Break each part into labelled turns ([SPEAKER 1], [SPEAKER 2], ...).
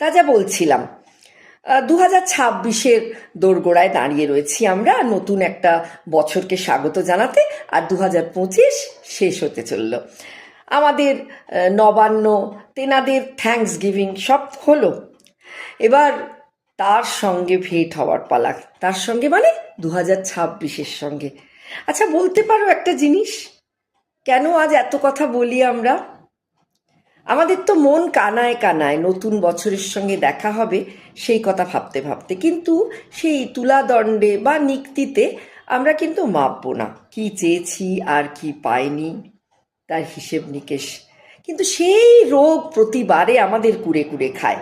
[SPEAKER 1] তা যা বলছিলাম, 2026-এর দোরগোড়ায় দাঁড়িয়ে রয়েছি আমরা নতুন একটা বছরকে স্বাগত জানাতে। আর 2025 শেষ হতে চলল। আমাদের নবান্ন, তেনাদের থ্যাঙ্কস গিভিং সব হলো। এবার তার সঙ্গে ভেট হওয়ার পালা। তার সঙ্গে মানে 2026-এর সঙ্গে। আচ্ছা, বলতে পারো একটা জিনিস, কেন আজ এত কথা বলি আমরা? আমাদের তো মন কানায় কানায় নতুন বছরের সঙ্গে দেখা হবে সেই কথা ভাবতে ভাবতে, কিন্তু সেই তুলাদণ্ডে বা নিক্তিতে আমরা কিন্তু মাপবো না কি চেয়েছি আর কি পাইনি, তার হিসেব নিকেশ। কিন্তু সেই রোগ প্রতিবারে আমাদের কুড়ে কুড়ে খায়।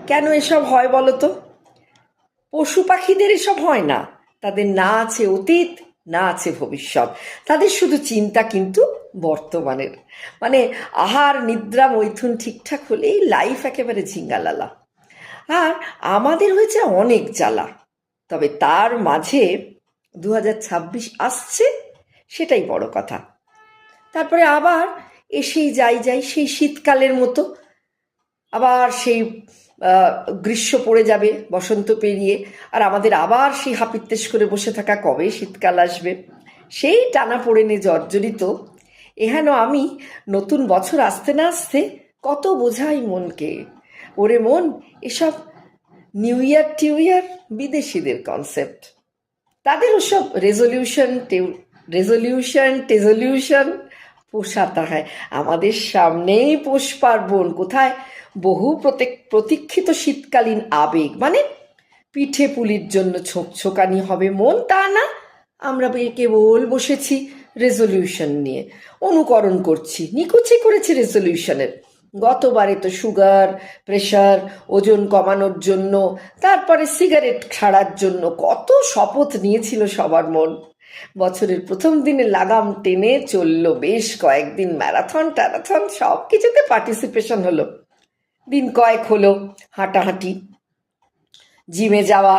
[SPEAKER 1] কেন এসব হয় বলো তো? পশু পাখিদের এসব হয় না। তাদের না আছে অতীত, না আছে ভবিষ্যৎ। তাদের শুধু চিন্তা কিন্তু বর্তমানের। মানে আহার নিদ্রা মৈথুন ঠিকঠাক হলেই লাইফ একেবারে ঝিঙ্গালালা। আর আমাদের হয়েছে অনেক জ্বালা। তবে তার মাঝে 2026 আসছে, সেটাই বড় কথা। তারপরে আবার এসেই যাই যাই সেই শীতকালের মতো। আবার সেই গ্রীষ্ম পড়ে যাবে, বসন্ত পেরিয়ে, আর আমাদের আবার সেই হাপিত্তেশ করে বসে থাকা কবে শীতকাল আসবে, সেই টানা পড়েনে জর্জরিত। এহেন আমি নতুন বছর আসতে না আসতে কত বোঝাই মনকে, ওরে মন, এসব নিউ ইয়ার টিউ ইয়ার বিদেশিদের কনসেপ্ট। তাদের ওসব রেজলিউশন পোষাতে হয়। আমাদের সামনেই পৌষ পার্বণ, কোথায় বহু প্রতীক্ষিত শীতকালীন আবেগ, মানে পিঠে পুলির জন্য ছোকছোকানি হবে মন, তা না। আমরা কেবল বসেছি রেজলিউশন নিয়ে, অনুকরণ করছি, নিকুচি করেছি রেজলিউশনের। গতবারে তো সুগার, প্রেশার, ওজন কমানোর জন্য, তারপরে সিগারেট ছাড়ার জন্য কত শপথ নিয়েছিল সবার মন। বছরের প্রথম দিনে লাগাম টেনে চললো বেশ কয়েকদিন ম্যারাথন ট্যারাথন, সব কিছুতে পার্টিসিপেশন হলো। দিন কয়েক হলো হাঁটাহাঁটি, জিমে যাওয়া,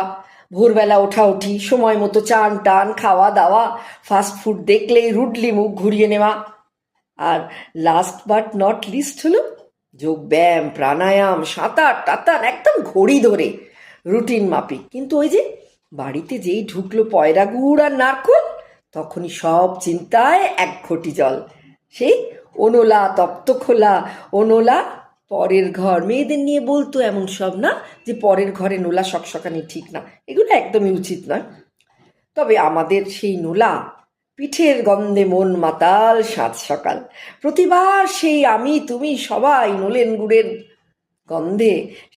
[SPEAKER 1] ভোরবেলা ওঠাউঠি, সময় মতো চান টান, খাওয়া দাওয়া, ফাস্ট ফুড দেখলেই রুডলি মুখ ঘুরিয়ে নেওয়া। আর লাস্ট বাট নট লিস্ট হলো যোগ ব্যায়াম, প্রাণায়াম, সাঁতার টাতার, একদম ঘড়ি ধরে রুটিন মাফিক। কিন্তু ওই যে বাড়িতে যেই ঢুকলো পয়রা গুড় আর নারকোল, তখনই সব চিন্তায় এক ঘটি জল। সেই ওনোলা, তপ্ত খোলা ওনোলা, পরের ঘর। মেয়েদের নিয়ে বলতো এমন সব না যে পরের ঘরে নোলা সকসকানি ঠিক না, এগুলো একদমই উচিত নয়। তবে আমাদের সেই নোলা পিঠের গন্ধে মন মাতাল সাত সকাল। প্রতিবার সেই আমি তুমি সবাই নোলেন গুড়ের গন্ধে